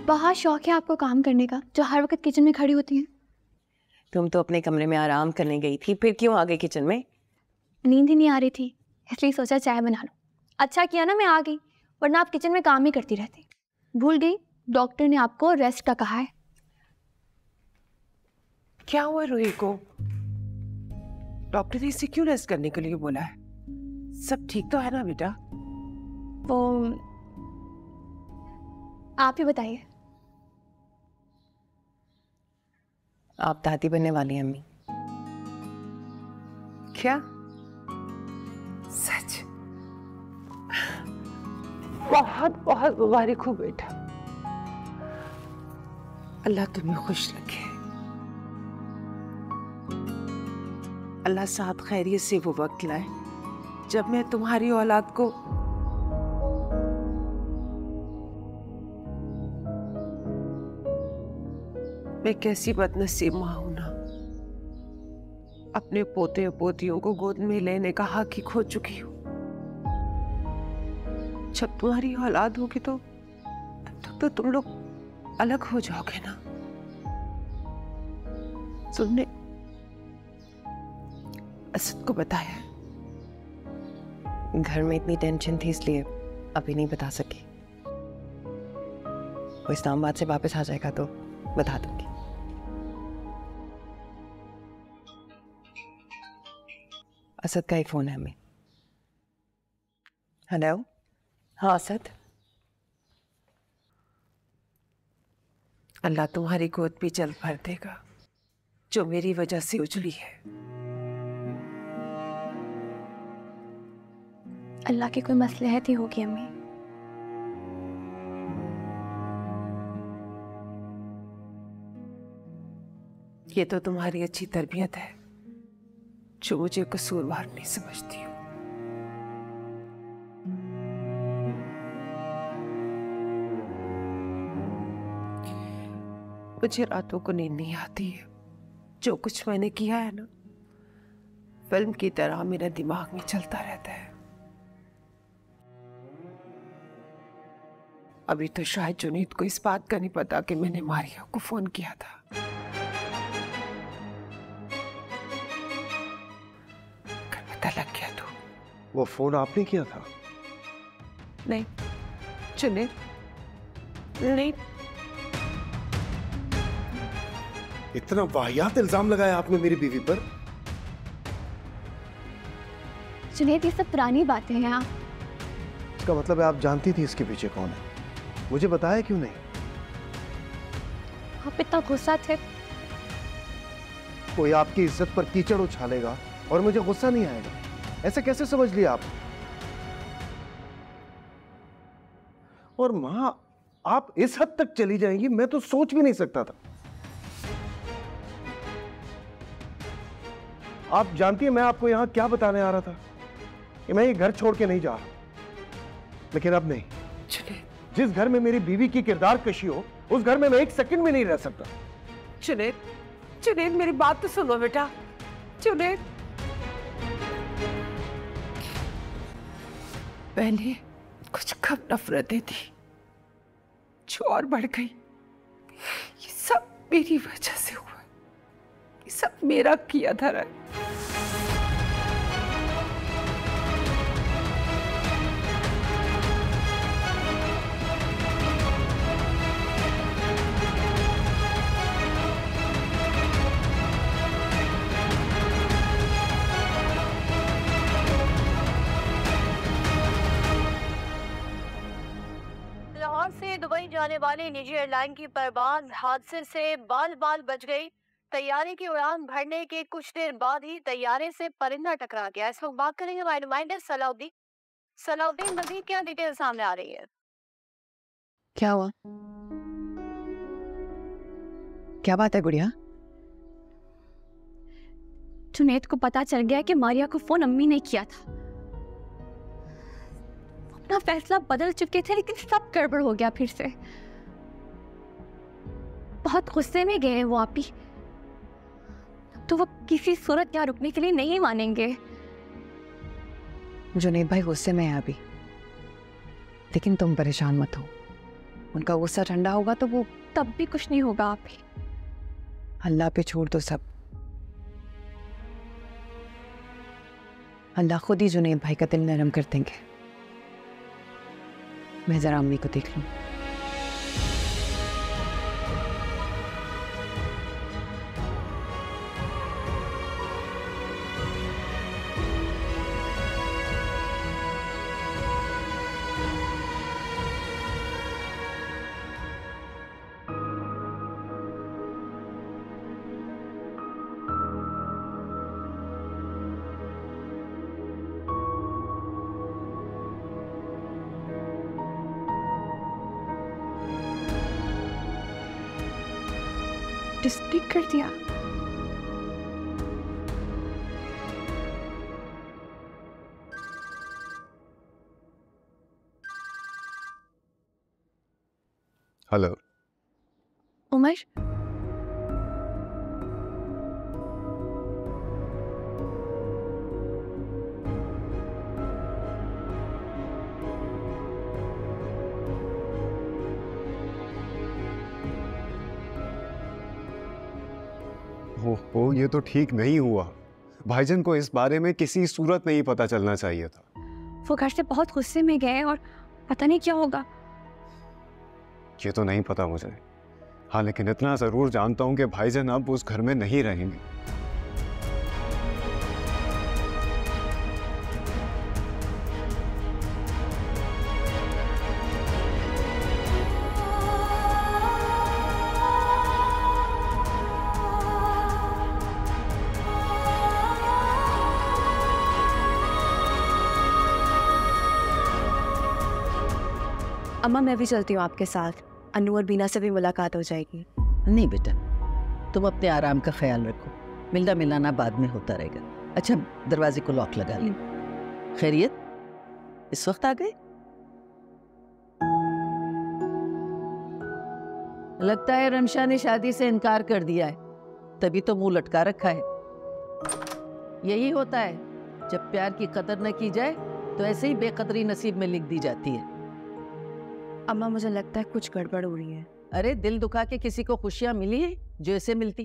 बहुत शौक है आपको काम करने का, जो हर वक्त किचन में खड़ी होती हैं। तुम तो अपने कमरे में आराम करने गई थी, फिर क्यों आ गई किचन में? नींद ही नहीं आ रही थी, इसलिए सोचा चाय बना लो। अच्छा किया ना मैं आ गई, वरना आप किचन में काम ही करती रहती। भूल गई, डॉक्टर ने आपको रेस्ट का कहा है। क्या हुआ रूही को? डॉक्टर ने इसे क्यों रेस्ट करने के लिए बोला है? सब ठीक तो है ना बेटा? वो आप ही बताइए। आप दादी बनने वाली हैं अम्मी। क्या सच? बहुत बहुत मुबारक हो बेटा, अल्लाह तुम्हें खुश रखे। अल्लाह साथ खैरियत से वो वक्त लाए जब मैं तुम्हारी औलाद को मैं कैसी बदनसीब माँ हूं ना, अपने पोते और पोतियों को गोद में लेने का हक ही खो चुकी हूँ। जब तुम्हारी औलाद होगी तो तब तक तो तुम लोग अलग हो जाओगे ना। तुमने असद को बताया? घर में इतनी टेंशन थी इसलिए अभी नहीं बता सकी। वो इस्लामाबाद से वापस आ जाएगा तो बता दूंगी। असद का ही फोन है हमें। हेलो। हाँ असद। अल्लाह तुम्हारी गोद भी जल्द भर देगा जो मेरी वजह से उजड़ी है। अल्लाह की कोई मसलहत ही होगी अम्मी। ये तो तुम्हारी अच्छी तरबियत है जो मुझे कसूरवार नहीं समझती हूँ। मुझे रातों को नींद नहीं आती है। जो कुछ मैंने किया है ना, फिल्म की तरह मेरे दिमाग में चलता रहता है। अभी तो शायद जुनीद को इस बात का नहीं पता कि मैंने मारिया को फोन किया था। अगर पता लग गया तो। वो फोन आपने किया था? नहीं जुनीद, नहीं। इतना वाहियात इल्जाम लगाया आपने मेरी बीवी पर। जुनैद, ये सब पुरानी बातें हैं। आप इसका मतलब है आप जानती थी इसके पीछे कौन है? मुझे बताया क्यों नहीं? आप इतना गुस्सा थे। कोई आपकी इज्जत पर कीचड़ उछालेगा और मुझे गुस्सा नहीं आएगा, ऐसे कैसे समझ लिया आप? और मां, आप इस हद तक चली जाएंगी मैं तो सोच भी नहीं सकता था। आप जानती हैं मैं आपको यहां क्या बताने आ रहा था कि मैं ये घर छोड़ के नहीं जा रहा, लेकिन अब नहीं। जिस घर में मेरी बीवी की किरदार कशी हो उस घर में मैं एक सेकंड में नहीं रह सकता। जुनैद, जुनैद मेरी बात तो सुनो बेटा। जुनैद, पहले कुछ कम नफरतें थी जो और बढ़ गई। ये सब मेरी वजह से हुआ, ये सब मेरा किया धरा है। लाहौर से दुबई जाने वाली निजी एयरलाइन की परवान हादसे से बाल बाल बच गई। तैयारी की उड़ान भरने के कुछ देर बाद ही तैयारे से परिंदा टकरा गया। इस वक्त बात करेंगे हमारे नुमाइंदे सलाउद्दीन। सलाउद्दीन, मजीद क्या डिटेल सामने आ रही है? क्या हुआ? क्या बात है गुड़िया? जुनैद को पता चल गया कि मारिया को फोन अम्मी ने किया था। अपना फैसला बदल चुके थे लेकिन सब गड़बड़ हो गया फिर से। बहुत गुस्से में गए वो आप ही। तो वो किसी सूरत यहाँ रुकने के लिए नहीं मानेंगे। जुनैद भाई गुस्से में है अभी, लेकिन तुम परेशान मत हो। उनका गुस्सा ठंडा होगा तो वो तब भी कुछ नहीं होगा आप ही। अल्लाह पे छोड़ दो सब। अल्लाह खुद ही जुनैद भाई का दिल नरम कर देंगे। मैं जरा अम्मी को देख लूं। डिस्कनेक्ट कर दिया। हेलो उमर, ओहो, ये तो ठीक नहीं हुआ। भाईजान को इस बारे में किसी सूरत में ही पता चलना चाहिए था। वो घर से बहुत गुस्से में गए और पता नहीं क्या होगा। ये तो नहीं पता मुझे। हाँ, लेकिन इतना जरूर जानता हूँ कि भाईजान अब उस घर में नहीं रहेंगे। अम्मा मैं भी चलती हूँ आपके साथ। अनु और बीना से भी मुलाकात हो जाएगी। नहीं बेटा, तुम अपने आराम का ख्याल रखो। मिलना मिलाना बाद में होता रहेगा। अच्छा, दरवाजे को लॉक लगा ले। खैरियत, इस वक्त आ गए? लगता है रमशा ने शादी से इनकार कर दिया है, तभी तो मुंह लटका रखा है। यही होता है, जब प्यार की कदर न की जाए तो ऐसे ही बेकदरी नसीब में लिख दी जाती है। अम्मा मुझे लगता है कुछ गड़बड़ हो रही है। अरे दिल दुखा के किसी को खुशियां मिली हैं जो ऐसे मिलती?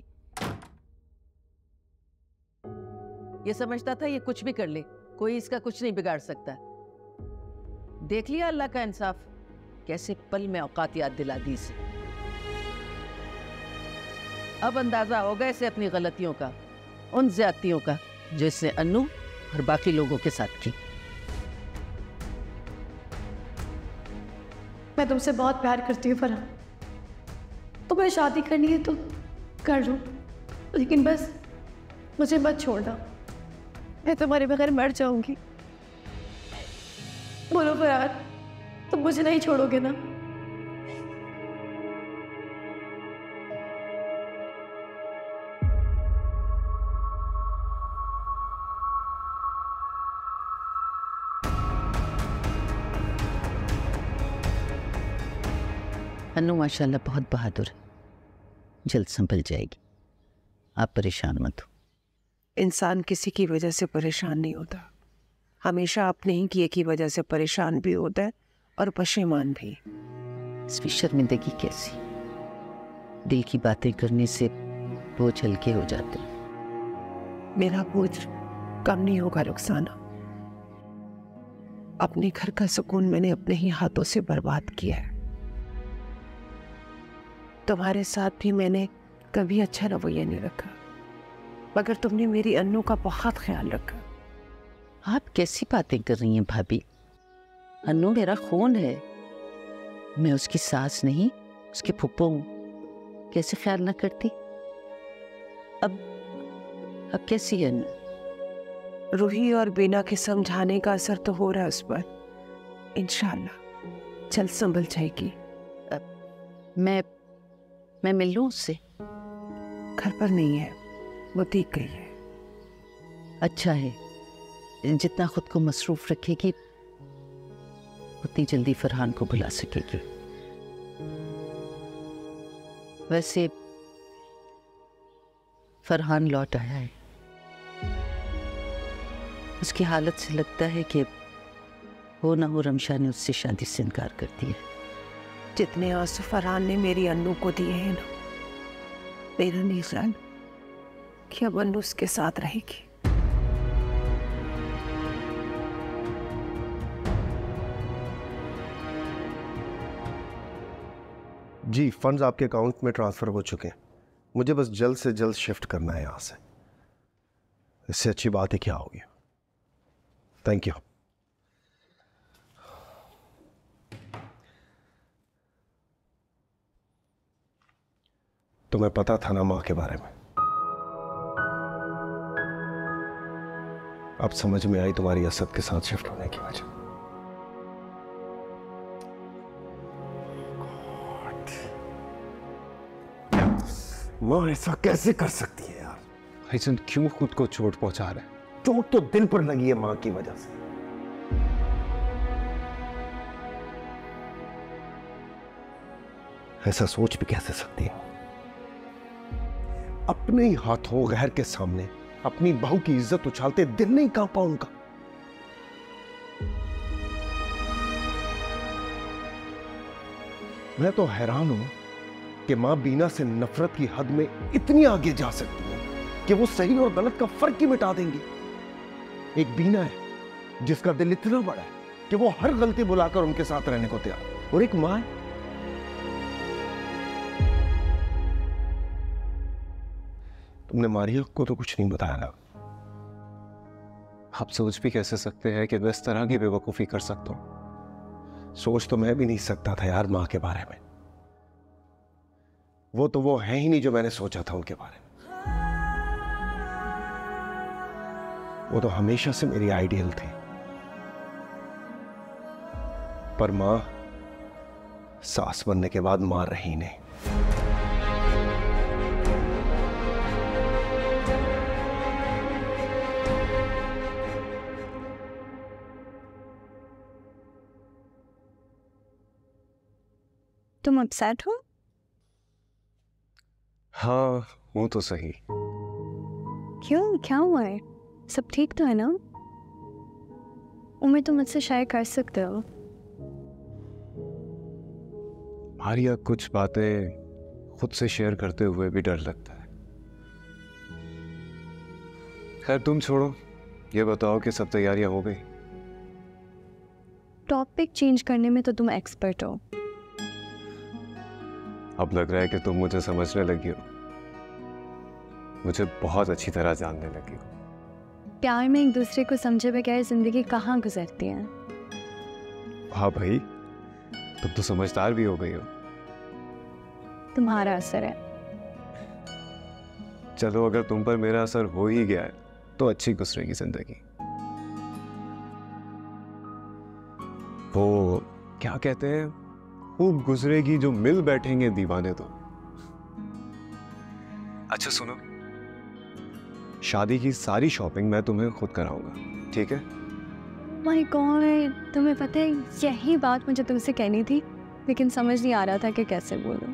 ये समझता था ये कुछ भी कर ले, कोई इसका कुछ नहीं बिगाड़ सकता। देख लिया अल्लाह का इंसाफ, कैसे पल में औकात याद दिला दी इसे। अब अंदाजा होगा इसे अपनी गलतियों का, उन ज्यादतियों का जो इसने अन्नू और बाकी लोगों के साथ की। मैं तुमसे बहुत प्यार करती हूँ फरहान। तुम्हें शादी करनी है तो कर लो, लेकिन बस मुझे मत छोड़ना। मैं तुम्हारे बगैर मर जाऊंगी। बोलो फरहान, तुम मुझे नहीं छोड़ोगे ना? अन्नू माशाल्लाह बहुत बहादुर है, जल्द संभल जाएगी। आप परेशान मत हो। इंसान किसी की वजह से परेशान नहीं होता, हमेशा अपने ही किए की वजह से परेशान भी होता है और पशेमान भी। इसमें शर्मिंदगी कैसी? दिल की बातें करने से बोझ हल्के हो जाते हैं। मेरा बोझ कम नहीं होगा रुखसाना। अपने घर का सुकून मैंने अपने ही हाथों से बर्बाद किया है। तुम्हारे साथ भी मैंने कभी अच्छा रवैया नहीं रखा, मगर तुमने मेरी अन्नू का बहुत ख्याल रखा। आप कैसी बातें कर रही हैं भाभी? अन्नू मेरा खून है, मैं उसकी सास नहीं, उसके फुप्पो हूँ। कैसे ख्याल ना करती? अब कैसी है अन्नू? रूही और बीना के समझाने का असर तो हो रहा है उस पर। इंशाल्लाह जल्द संभल जाएगी। मैं मिल लूँ उससे? घर पर नहीं है, वो दिख गई है। अच्छा है, जितना खुद को मसरूफ रखेगी उतनी जल्दी फरहान को भुला सकेगी। वैसे फरहान लौट आया है, उसकी हालत से लगता है कि हो ना हो रमशा ने उससे शादी से इनकार कर दिया। जितने आंसू फरहान ने मेरी अन्नू को दिए हैं ना, मेरा नहीं ख्याल कि अब अन्नू उसके साथ रहेगी। जी, फंड्स आपके अकाउंट में ट्रांसफर हो चुके हैं। मुझे बस जल्द से जल्द शिफ्ट करना है यहां से। इससे अच्छी बात है क्या होगी। Thank you. तुम्हें पता था ना मां के बारे में? अब समझ में आई तुम्हारी असद के साथ शिफ्ट होने की वजह। मां ऐसा कैसे कर सकती है यार? भाईजान क्यों खुद को चोट पहुंचा रहे हैं? चोट तो दिल पर लगी है मां की वजह से। ऐसा सोच भी कैसे सकती है? अपने ही हाथों गैर के सामने अपनी बहू की इज्जत उछालते दिल नहीं कांपा उनका। मैं तो हैरान हूं कि मां बीना से नफरत की हद में इतनी आगे जा सकती है कि वो सही और गलत का फर्क ही मिटा देंगी। एक बीना है जिसका दिल इतना बड़ा है कि वो हर गलती बुलाकर उनके साथ रहने को तैयार, और एक मां है तुमने मारिया को तो कुछ नहीं बताया ना। आप सोच भी कैसे सकते हैं कि मैं इस तरह की बेवकूफ़ी कर सकता हूं? सोच तो मैं भी नहीं सकता था यार मां के बारे में। वो तो वो है ही नहीं जो मैंने सोचा था उनके बारे में। वो तो हमेशा से मेरी आइडियल थी। पर मां सास बनने के बाद मां रही नहीं। तुम अपसेट हो? हाँ वो तो सही। क्यों, क्या हुआ है? सब ठीक तो है ना? उम्मीद तुम मुझसे शेयर कर सकते हो। मारिया कुछ बातें खुद से शेयर करते हुए भी डर लगता है। खैर तुम छोड़ो, ये बताओ कि सब तैयारियां हो गई? टॉपिक चेंज करने में तो तुम एक्सपर्ट हो। अब लग रहा है कि तुम मुझे समझने लगी हो, मुझे बहुत अच्छी तरह जानने लगी हो। प्यार में एक दूसरे को समझे बगैर जिंदगी कहाँ गुजरती है? हाँ भाई, तुम तो समझदार भी हो गई हो। तुम्हारा असर है। चलो अगर तुम पर मेरा असर हो ही गया है तो अच्छी गुजरेगी जिंदगी। वो क्या कहते हैं, खूब गुजरेगी जो मिल बैठेंगे दीवाने तो। अच्छा सुनो, शादी की सारी शॉपिंग मैं तुम्हें खुद कराऊंगा, ठीक है? माय गॉड, तुम्हें पता है यही बात मुझे तुमसे कहनी थी, लेकिन समझ नहीं आ रहा था कि कैसे बोलूं।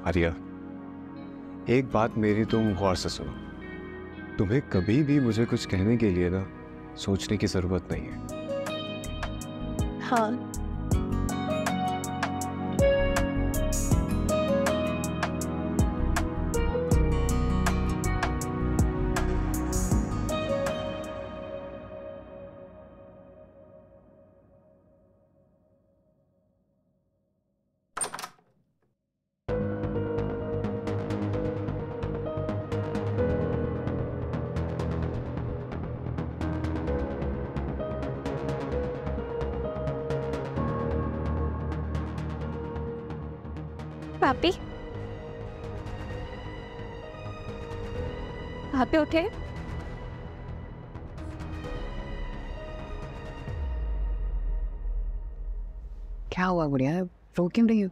आर्या, एक बात मेरी तुम गौर से सुनो। तुम्हें कभी भी मुझे कुछ कहने के लिए ना सोचने की जरूरत नहीं है। हाँ, पापी, पापी उठे। क्या हुआ गुड़िया, रो क्यों रही हो?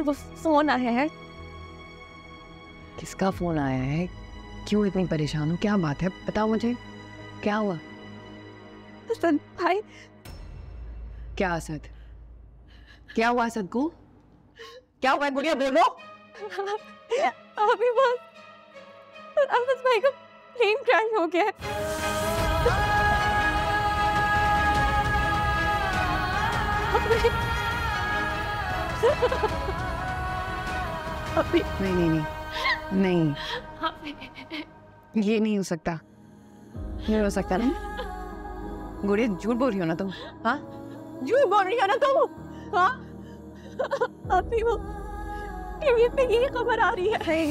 वो फोन आया है। किसका फोन आया है? क्यों इतनी परेशान हो? क्या बात है, बताओ मुझे, क्या हुआ? असद भाई। क्या असद? क्या हुआ असद को? क्या हुआ गुड़िया, बोलो। अभी बस असद भाई का प्लेन क्रैश हो गया है। नहीं नहीं नहीं नहीं, ये नहीं हो सकता, नहीं हो सकता ना। गुड़िया झूठ बोल रही हो ना तुम? हाँ झूठ बोल रही हो ना तुम? हाँ अभी वो टीवी पे ये खबर आ रही है। नहीं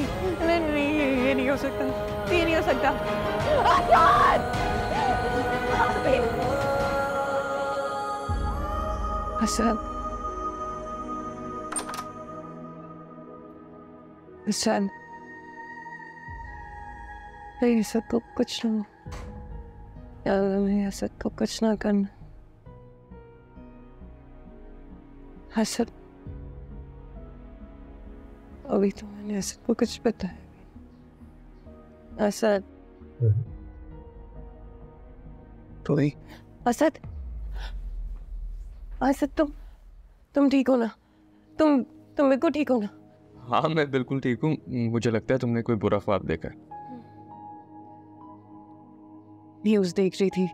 नहीं, ये नहीं हो सकता, ये नहीं हो सकता। हसन, हसन, नहीं सबको कुछ ना, हसन को कुछ ना करना। हसन, अभी तो मैंने हसन को कुछ बताया। हसन, तो नहीं असद, असद तुम ठीक हो ना? तुम बिल्कुल ठीक हो ना? हाँ मैं बिल्कुल ठीक हूँ। मुझे लगता है तुमने कोई बुरा ख्वाब देखा है। न्यूज़ देख रही थी,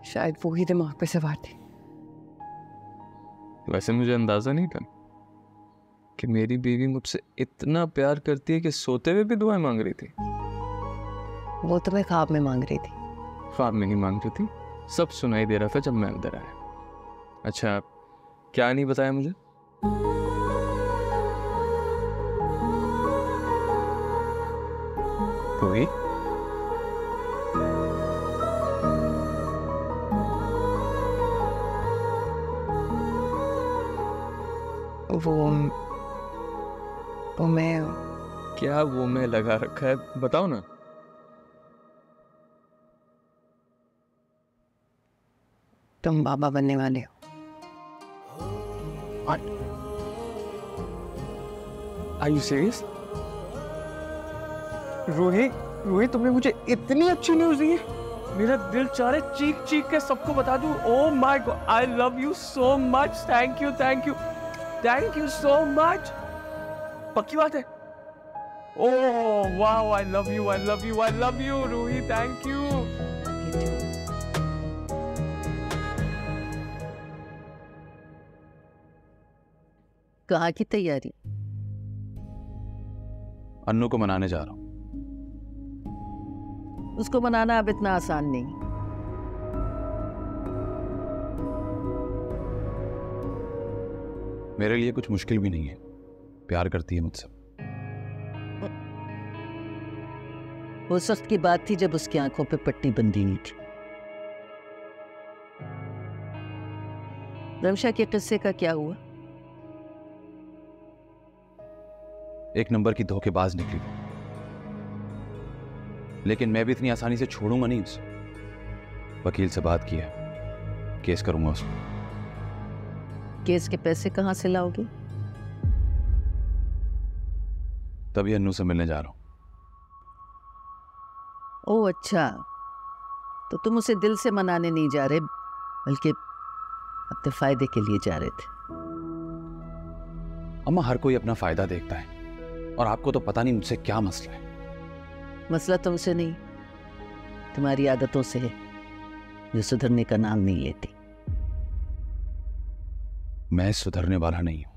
शायद वो ही दिमाग पे सवार थी। वैसे मुझे अंदाजा नहीं था कि मेरी बीवी मुझसे इतना प्यार करती है कि सोते हुए भी दुआएं मांग रही थी। वो तुम्हें ख्वाब में मांग रही थी। ख्वाब में नहीं मांग रही थी, सब सुनाई दे रहा था जब मैं अंदर आया। अच्छा क्या नहीं बताया मुझे? कोई वो मैं, क्या वो मैं लगा रखा है, बताओ ना। तुम बाबा बनने वाले हो। Are you serious? रूही तुमने मुझे इतनी अच्छी न्यूज़ दी है। मेरा दिल चाह रहा है चीख चीख के सबको बता दूं। Oh my God, I love you so much. Thank you so much. पक्की बात है? Oh wow, I love you, Ruhi, thank you. कहाँ की तैयारी? अन्नू को मनाने जा रहा हूँ। उसको मनाना अब इतना आसान नहीं। मेरे लिए कुछ मुश्किल भी नहीं है, प्यार करती है मुझसे। उस वक्त की बात थी जब उसकी आंखों पे पट्टी बंधी हुई थी। रमशा के किस्से का क्या हुआ? एक नंबर की धोखेबाज निकली, लेकिन मैं भी इतनी आसानी से छोड़ूंगा नहीं उसे। वकील से बात की है, केस करूंगा उसको। केस के पैसे कहाँ से लाओगे? तभी अन्नू से मिलने जा रहा हूं। ओह अच्छा, तो तुम उसे दिल से मनाने नहीं जा रहे, बल्कि अपने फायदे के लिए जा रहे थे। अम्मा, हर कोई अपना फायदा देखता है, और आपको तो पता नहीं मुझसे क्या मसला है। मसला तुमसे नहीं, तुम्हारी आदतों से है, जो सुधरने का नाम नहीं लेती। मैं सुधरने वाला नहीं हूं।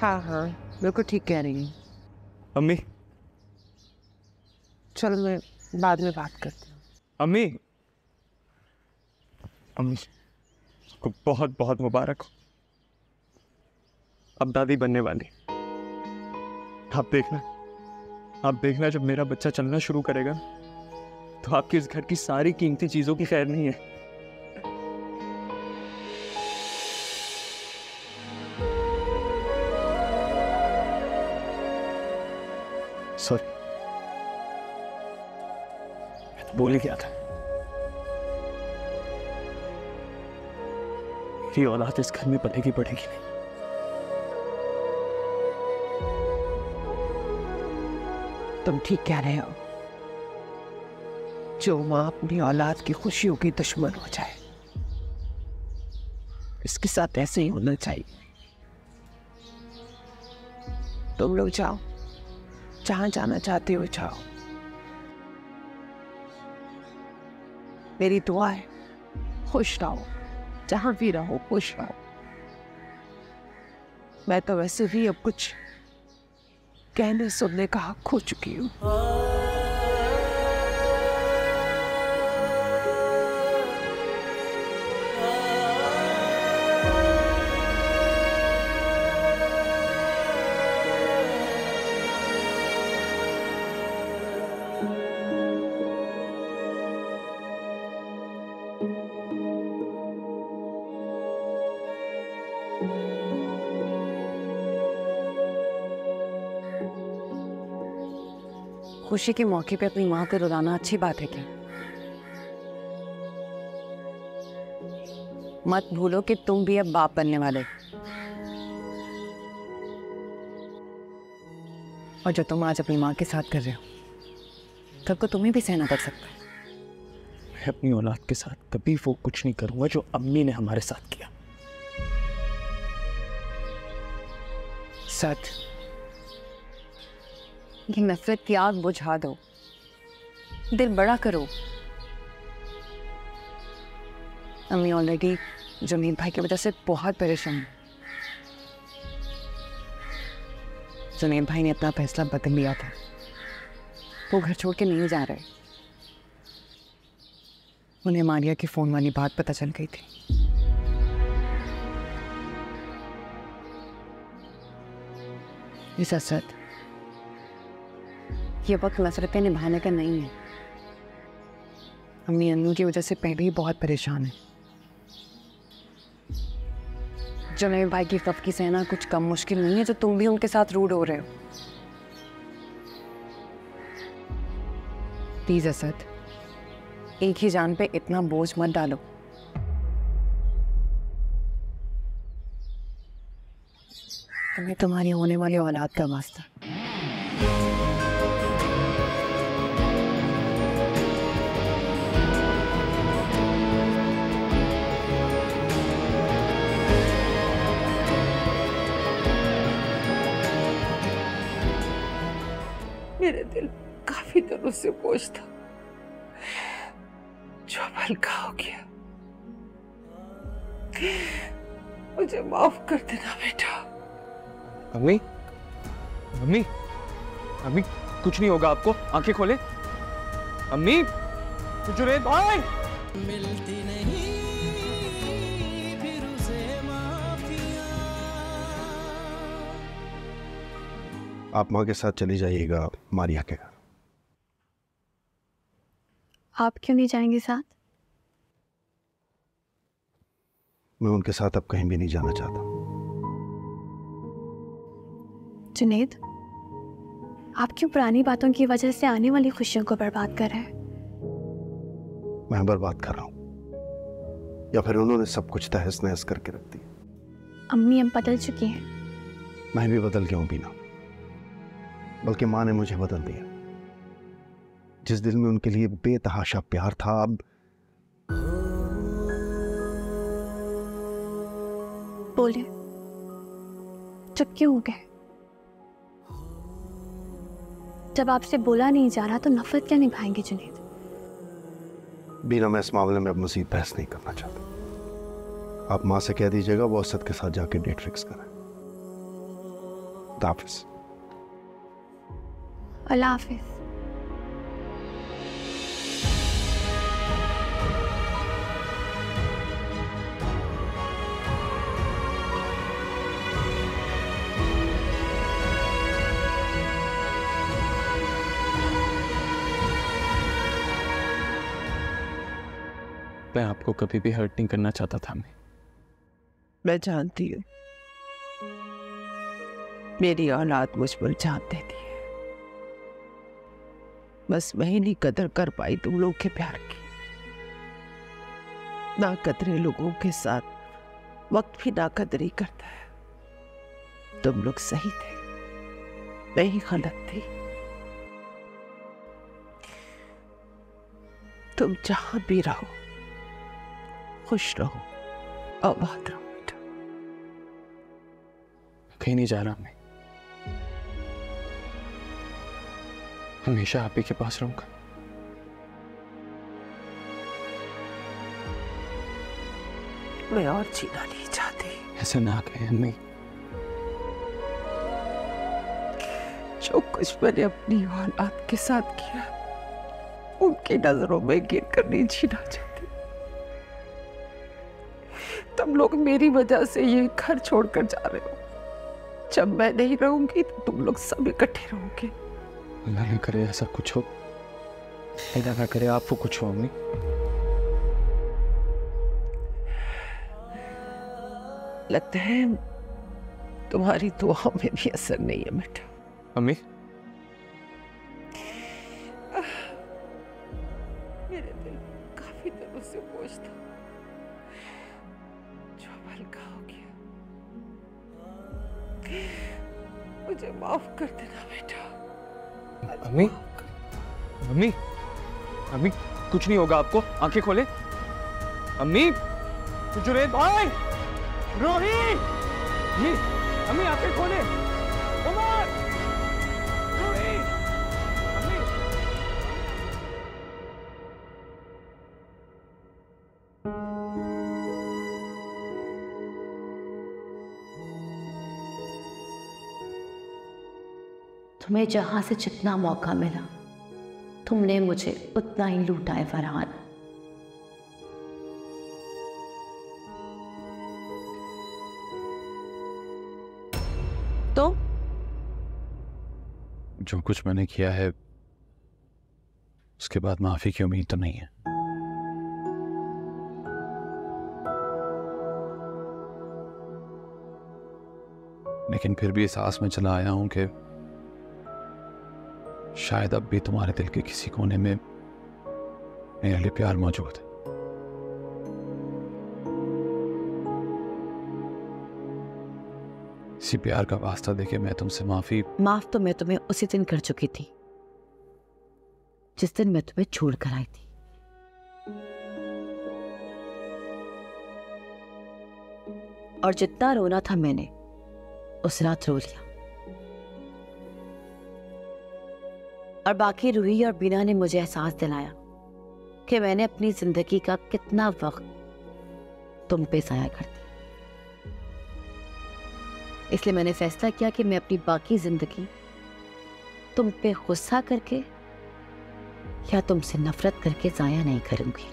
हाँ बिल्कुल ठीक कह रही हूँ। अम्मी, चलो मैं बाद में बात करती हूँ। अम्मी को बहुत बहुत मुबारक हो। अब दादी बनने वाली। आप देखना जब मेरा बच्चा चलना शुरू करेगा तो आपके इस घर की सारी कीमती चीजों की खैर नहीं है। सॉरी, मैं तो बोल ही गया था। मेरी औलाद इस घर में पलेगी बढ़ेगी नहीं। तुम ठीक कह रहे हो। जो माँ अपनी औलाद की खुशियों की दुश्मन हो जाए, इसके साथ ऐसे ही होना चाहिए। तुम लोग जाओ, जहां जाना चाहते हो जाओ। मेरी दुआ है खुश रहो, जहां भी रहो खुश रहो। मैं तो वैसे भी अब कुछ कहने सुनने का हक खो चुकी हूँ। खुशी के मौके पे अपनी माँ को रुलाना अच्छी बात है क्या? मत भूलो कि तुम भी अब बाप बनने वाले, और जो तुम आज अपनी माँ के साथ कर रहे हो तब तो तुम्हें भी सहना पड़ सकता है। मैं अपनी औलाद के साथ कभी वो कुछ नहीं करूंगा जो अम्मी ने हमारे साथ किया। सच, ये नफरत की आग बुझा दो, दिल बड़ा करो। अम्मी ऑलरेडी जुनीद भाई की वजह से बहुत परेशान है। जुनीद भाई ने अपना फैसला बदल लिया था, वो घर छोड़ के नहीं जा रहे। उन्हें मारिया की फोन वाली बात पता चल गई थी। इस असद, ये वक्त नफरतें निभाने का नहीं है। अम्मी अन्नू की वजह से पहले ही बहुत परेशान है। जुनैद भाई की खफ की सहना कुछ कम मुश्किल नहीं है जो तुम भी उनके साथ रूड हो रहे हो। प्लीज असद, एक ही जान पे इतना बोझ मत डालो। तुम्हें तुम्हारी होने वाली औलाद का वास्ता। मेरे दिल काफी दिनों से बोझ था, जो अब हल्का हो गया। मुझे माफ कर देना बेटा। अम्मी, अम्मी, अम्मी, कुछ नहीं होगा आपको। आंखें खोले अम्मी। जुनैद भाई, मिलती नहीं फिर उसे माफिया। आप माँ के साथ चली जाइएगा मारिया के घर। आप क्यों नहीं जाएंगे साथ? मैं उनके साथ अब कहीं भी नहीं जाना चाहता। जुनैद, आप क्यों पुरानी बातों की वजह से आने वाली खुशियों को बर्बाद कर रहे हैं? मैं बर्बाद कर रहा हूं या फिर उन्होंने सब कुछ तहस नहस करके रख दिया? अम्मी अब बदल चुकी हैं। मैं भी बदल गया हूं बीना, बल्कि माँ ने मुझे बदल दिया। जिस दिल में उनके लिए बेतहाशा प्यार था, अब बोले चुप क्यों हो गए? जब आपसे बोला नहीं जा रहा तो नफरत क्या निभाएंगे जुनैद? बीना, मैं इस मामले में अब मज़ीद बहस नहीं करना चाहता। आप माँ से कह दीजिएगा वो असद के साथ जाके डेट फिक्स करें। हाफिज़। अल्लाह हाफिज़। मैं आपको कभी भी हर्ट नहीं करना चाहता था। मैं जानती हूँ मेरी औलाद मुझ पर जान देती है, बस मैं ही नहीं कदर कर पाई तुम लोग के प्यार की। ना कदरे लोगों के साथ वक्त भी ना कदरी करता है। तुम लोग सही थे, मैं ही गलत थी। तुम जहां भी रहो खुश रहो, आबाद रहो बेटा। कहीं नहीं जा रहा मैं। हमेशा आप ही के पास रहूंगा। मैं और जीना नहीं चाहती। ऐसे ना कहें अम्मी। जो कुछ मैंने अपनी औलाद के साथ किया, उनकी नजरों में गिर कर नहीं जीना चाहती। तुम लोग मेरी वजह से ये घर छोड़कर जा रहे हो। जब मैं नहीं रहूंगी तो तुम लोग सब इकट्ठे रहोगे। अल्लाह ना करे ऐसा कुछ हो, अल्लाह ना करे आपको कुछ हो अम्मी। लगता है तुम्हारी दुआ में भी असर नहीं है बेटा। अम्मी मेरे दिल काफी दिनों से बोझ था, जो अब हल्का हो गया। मुझे माफ कर देना बेटा। अम्मी अम्मी अम्मी कुछ नहीं होगा आपको, आंखें खोले। अम्मी जुनैद भाई, रोहित, अम्मी अम्मी आंखें खोले। उमर, रोहित, अम्मी। तुम्हें जहां से जितना मौका मिला तुमने मुझे उतना ही लूटा है फरहान। तो जो कुछ मैंने किया है उसके बाद माफी की उम्मीद तो नहीं है। लेकिन फिर भी इस आस में चला आया हूं कि शायद अब भी तुम्हारे दिल के किसी कोने में मेरे लिए प्यार मौजूद है। इसी प्यार का वास्ता देके मैं तुमसे माफ तो मैं तुम्हें उसी दिन कर चुकी थी जिस दिन मैं तुम्हें छोड़ कर आई थी। और जितना रोना था मैंने उस रात रो लिया। और बाकी रूही और बीना ने मुझे एहसास दिलाया कि मैंने अपनी जिंदगी का कितना वक्त तुम पे जाया कर दिया। इसलिए मैंने फैसला किया कि मैं अपनी बाकी जिंदगी तुम पे गुस्सा करके या तुमसे नफरत करके जाया नहीं करूंगी।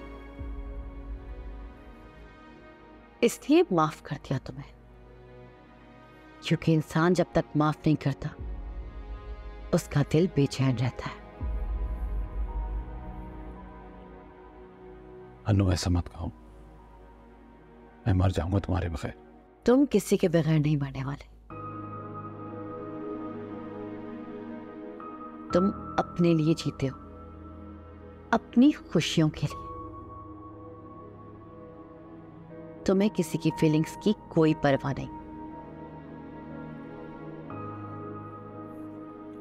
इसलिए माफ कर दिया तुम्हें, क्योंकि इंसान जब तक माफ नहीं करता उसका दिल बेचैन रहता है। अनु ऐसा मत कहो, मैं मर जाऊंगा तुम्हारे बगैर। तुम किसी के बगैर नहीं मरने वाले। तुम अपने लिए जीते हो, अपनी खुशियों के लिए। तुम्हें किसी की फीलिंग्स की कोई परवाह नहीं।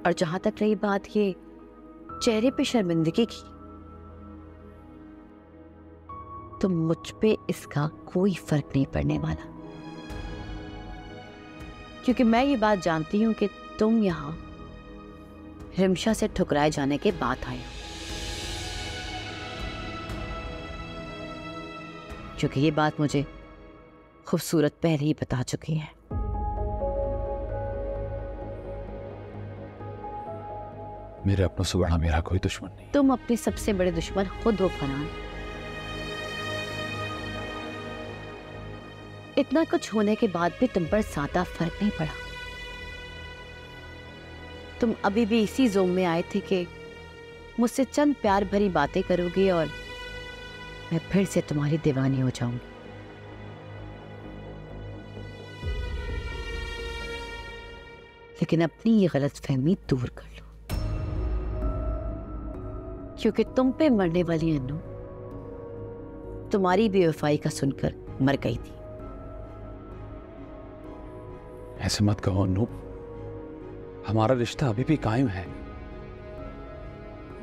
और जहां तक रही बात ये चेहरे पे शर्मिंदगी की, तो मुझ पे इसका कोई फर्क नहीं पड़ने वाला, क्योंकि मैं ये बात जानती हूं कि तुम यहां रिमशा से ठुकराए जाने के बाद आए हो। क्योंकि ये बात मुझे खूबसूरत पहले ही बता चुकी है। मेरे अपनों से बड़ा मेरा कोई दुश्मन नहीं। तुम अपने सबसे बड़े दुश्मन खुद हो फरहान। इतना कुछ होने के बाद भी तुम पर ज्यादा फर्क नहीं पड़ा। तुम अभी भी इसी जोम में आए थे कि मुझसे चंद प्यार भरी बातें करोगे और मैं फिर से तुम्हारी दीवानी हो जाऊंगी। लेकिन अपनी ये गलतफहमी दूर कर लो, क्योंकि तुम पे मरने वाली अनु तुम्हारी बेवफाई का सुनकर मर गई थी। ऐसे मत कहो अनु, हमारा रिश्ता अभी भी कायम है।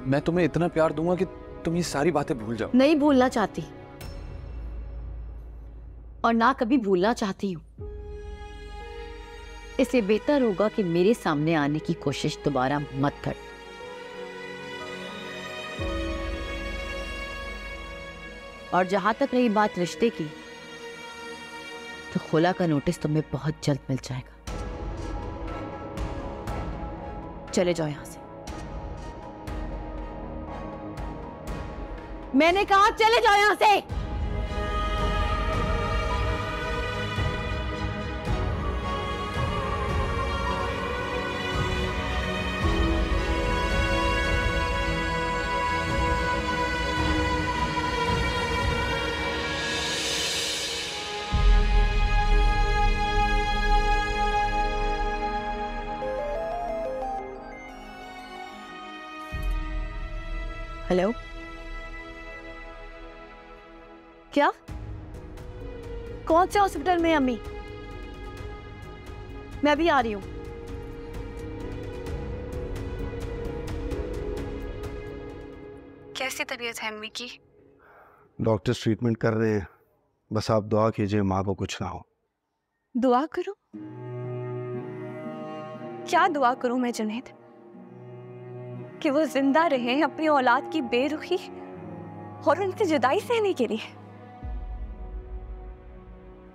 मैं तुम्हें इतना प्यार दूंगा कि तुम ये सारी बातें भूल जाओ। नहीं भूलना चाहती और ना कभी भूलना चाहती हूं। इससे बेहतर होगा कि मेरे सामने आने की कोशिश दोबारा मत कर। और जहां तक रही बात रिश्ते की, तो खुला का नोटिस तुम्हें बहुत जल्द मिल जाएगा। चले जाओ यहां से। मैंने कहा चले जाओ यहां से। हेलो, क्या? कौन से हॉस्पिटल में अम्मी? मैं अभी आ रही हूँ। कैसी तबीयत है अम्मी की? डॉक्टर्स ट्रीटमेंट कर रहे हैं, बस आप दुआ कीजिए माँ को कुछ ना हो। दुआ करूं? क्या दुआ करूं मैं जुनैद? कि वो जिंदा रहे अपनी औलाद की बेरुखी और उनसे जुदाई सहने के लिए।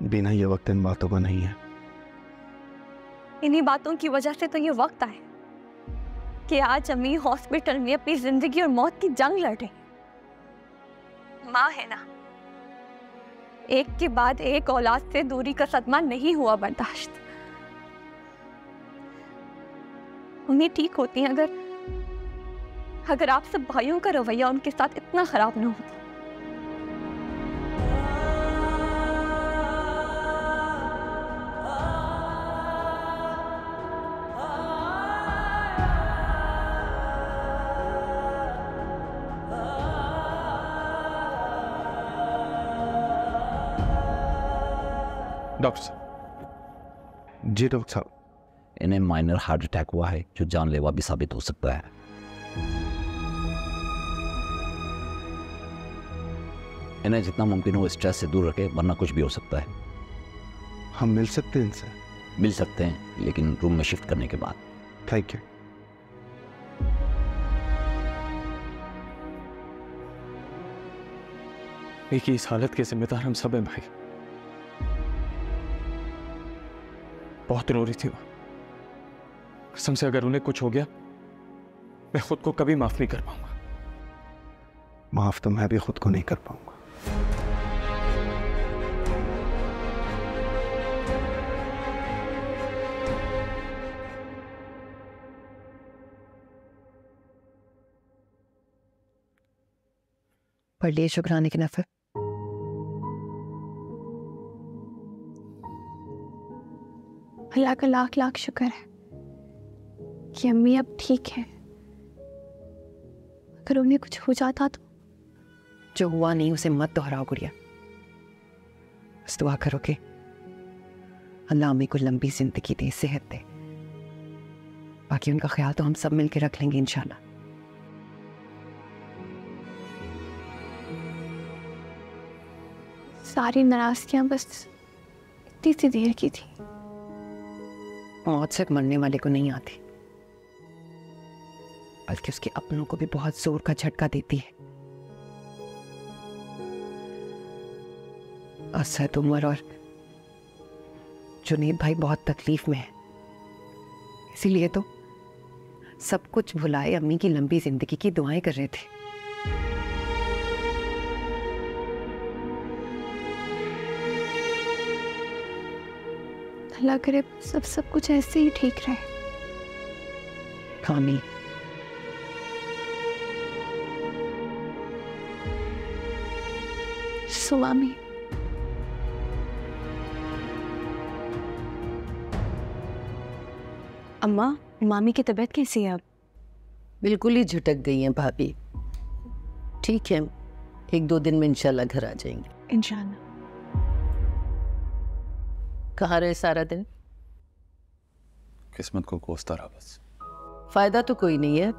बिना ये वक्त इन बातों का नहीं है। इन्हीं बातों की वजह से तो ये वक्त आए कि आज अम्मी हॉस्पिटल में अपनी जिंदगी और मौत की जंग लड़ रही। माँ है ना, एक के बाद एक औलाद से दूरी का सदमा नहीं हुआ बर्दाश्त। उन्हें ठीक होती हैं अगर आप सब भाइयों का रवैया उनके साथ इतना खराब ना होता। डॉक्टर साहब। जी डॉक्टर साहब। इन्हें माइनर हार्ट अटैक हुआ है जो जानलेवा भी साबित हो सकता है। इन्हें जितना मुमकिन हो स्ट्रेस से दूर रखें, वरना कुछ भी हो सकता है। हम मिल सकते हैं इनसे? मिल सकते हैं, लेकिन रूम में शिफ्ट करने के बाद। Thank you. एक ही इस हालत के जिम्मेदार हम सब हैं भाई। बहुत रो रही थी वो। कसम से अगर उन्हें कुछ हो गया, मैं खुद को कभी माफ नहीं कर पाऊंगा। माफ तो मैं भी खुद को नहीं कर पाऊंगा। पढ़ लिए शुक्राने की नफर। अल्लाह का लाख लाख शुक्र है कि अम्मी अब ठीक है। अगर उन्हें कुछ हो जाता तो? जो हुआ नहीं उसे मत दोहराओ गुड़िया। बस दुआ करो कि अल्लाह अम्मी को लंबी जिंदगी दे, सेहत दे। बाकी उनका ख्याल तो हम सब मिलकर रख लेंगे इंशाल्लाह। सारी नाराजगियां बस इतनी सी देर की थी। मौत सिर्फ मरने वाले को नहीं आती, बल्कि उसके अपनों को भी बहुत जोर का झटका देती है। असद, उमर और जुनैद भाई बहुत तकलीफ में है, इसीलिए तो सब कुछ भुलाए अम्मी की लंबी जिंदगी की दुआएं कर रहे थे। अल्लाह करे सब कुछ ऐसे ही ठीक रहे। आमीन। सुलामी। अम्मा, मामी की तबीयत कैसी है अब? बिल्कुल ही झुटक गई हैं भाभी। ठीक है, 1-2 दिन में इंशाल्लाह घर आ जाएंगे। इंशाल्लाह। कहाँ रहे सारा दिन? किस्मत को कोसता रहा बस। फायदा तो कोई नहीं है।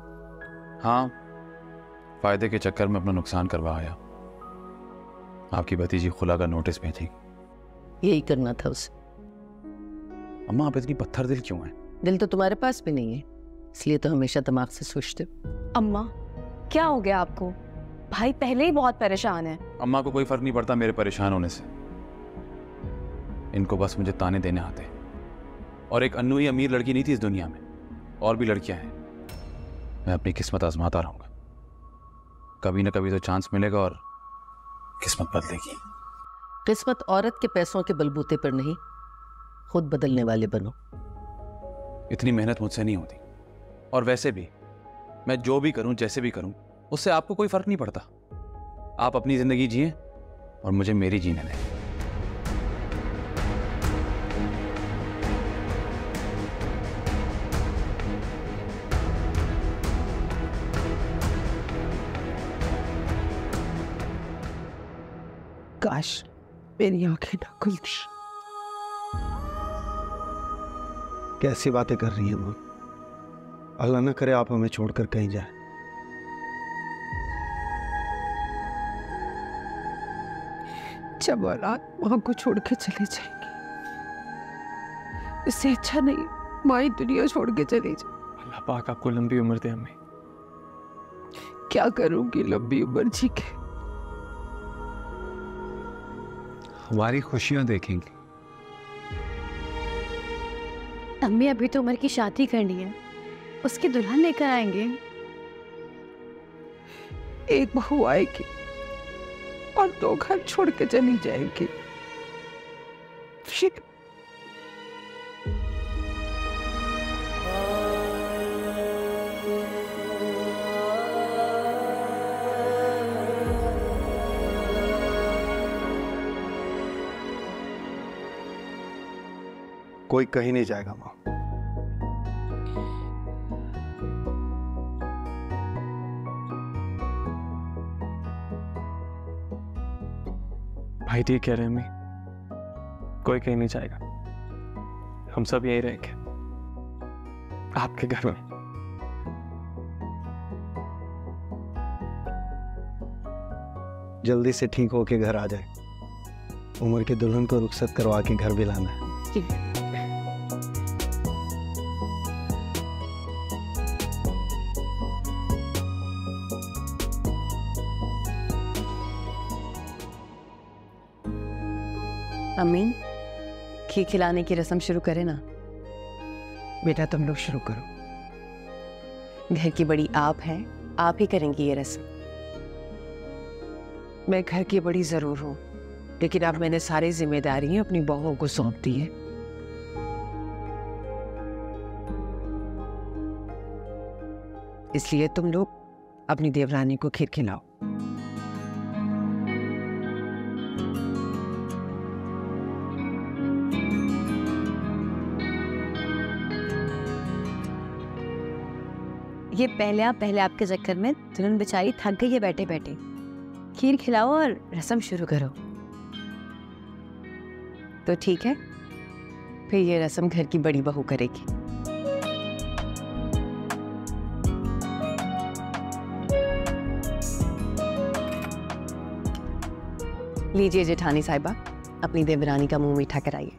हाँ, फायदे के चक्कर में अपना नुकसान करवा आया। आपकी भतीजी खुला का नोटिस भेजी। यही करना था उसे। अम्मा, आप इतनी पत्थर दिल क्यों हैं? दिल तो तुम्हारे पास भी नहीं है, इसलिए तो हमेशा दिमाग से सोचते हो। अम्मा, क्या हो गया आपको? भाई पहले ही बहुत परेशान है। अम्मा को कोई फर्क नहीं पड़ता मेरे परेशान होने से। इनको बस मुझे ताने देने आते हैं। और एक अन्नू ही अमीर लड़की नहीं थी इस दुनिया में, और भी लड़कियां हैं। मैं अपनी किस्मत आजमाता रहूंगा, कभी ना कभी तो चांस मिलेगा और किस्मत बदलेगी। किस्मत औरत के पैसों के बलबूते पर नहीं, खुद बदलने वाले बनो। इतनी मेहनत मुझसे नहीं होती, और वैसे भी मैं जो भी करूं, जैसे भी करूं, उससे आपको कोई फर्क नहीं पड़ता। आप अपनी जिंदगी जिए और मुझे मेरी जीने दें। काश मेरी आंखें ना खुलती। कैसी बातें कर रही है माँ? अल्लाह ना करे आप हमें छोड़कर कहीं जाए। जब औलाद माँ को छोड़ के चले जाएंगे, इससे अच्छा नहीं माँ ही दुनिया छोड़ के चली जाए। अल्लाह पाक आपको लंबी उम्र दे अम्मी। क्या करूंगी लंबी उम्र जी के? हमारी खुशियां देखेंगी। अम्मी अभी तो उमर की शादी करनी है, उसकी दुल्हन लेकर आएंगे। एक बहू आएगी और 2 घर छोड़ के चली जाएगी। फिर कोई कहीं नहीं जाएगा माँ। भाई ठीक कह रहे हैं अम्मी, कोई कहीं नहीं जाएगा। हम सब यहीं रहेंगे आपके घर में। जल्दी से ठीक होके घर आ जाए। उमर के दुल्हन को रुखसत करवा के घर भी लाना है। अम्मी, खीर खिलाने की रस्म शुरू करें ना। बेटा तुम लोग शुरू करो। घर की बड़ी आप हैं, आप ही करेंगी ये रस्म। मैं घर की बड़ी जरूर हूँ, लेकिन अब मैंने सारी जिम्मेदारी अपनी बहुओं को सौंप दी है। इसलिए तुम लोग अपनी देवरानी को खीर खिलाओ। ये पहले आपके चक्कर में दुल्हन बेचारी थक गई है बैठे बैठे। खीर खिलाओ और रस्म शुरू करो। तो ठीक है, फिर ये रस्म घर की बड़ी बहू करेगी। लीजिए जेठानी साहिबा, अपनी देवरानी का मुंह मीठा कराइए।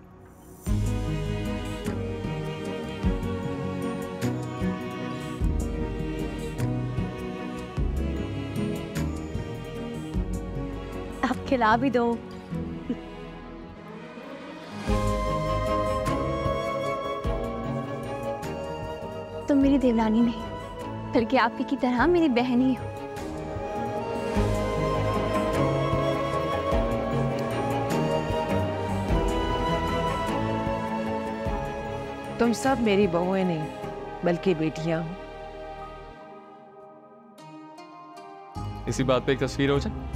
आप खिला भी दो। तुम मेरी देवरानी नहीं, बल्कि आपकी की तरह मेरी बहन ही हो। तुम सब मेरी बहुएं नहीं, बल्कि बेटियां हो। इसी बात पे एक तस्वीर हो जाए।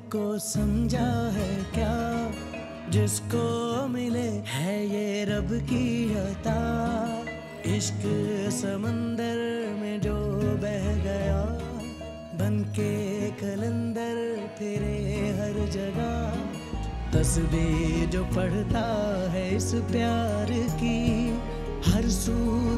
को समझा है क्या, जिसको मिले है ये रब की अता। इश्क समंदर में जो बह गया, बनके कलंदर फिरे हर जगह, तस्वीर जो पढ़ता है इस प्यार की, हर सू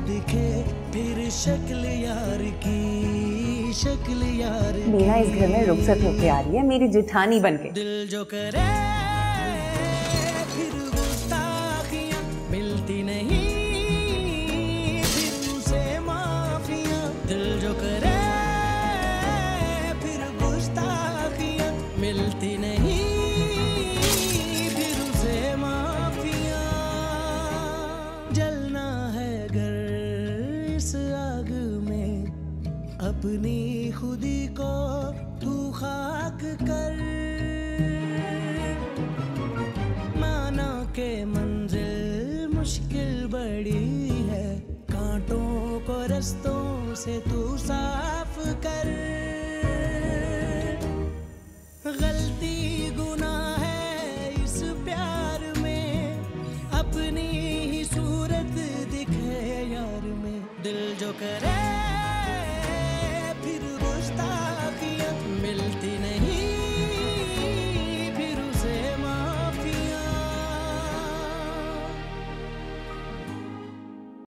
दिखे फिर शक्ल यार की, शक्ल यार की। मीना इस घर में रुखसत होके आ रही है मेरी जिठानी बनके। दिल जो करे फिर गुस्ताखियां मिलती नहीं, फिर उसे माफियां। दिल जो करे फिर गुस्ताखियां मिलती नहीं, फिर उसे माफियां। जलना है घर इस आग में, अपनी खुदी को तू खाक कर। माना के मंजिल मुश्किल बड़ी है, कांटों को रस्तों से तू साफ कर। गलती गुनाह है इस प्यार में, अपनी ही सूरत दिखे यार में। दिल जो करे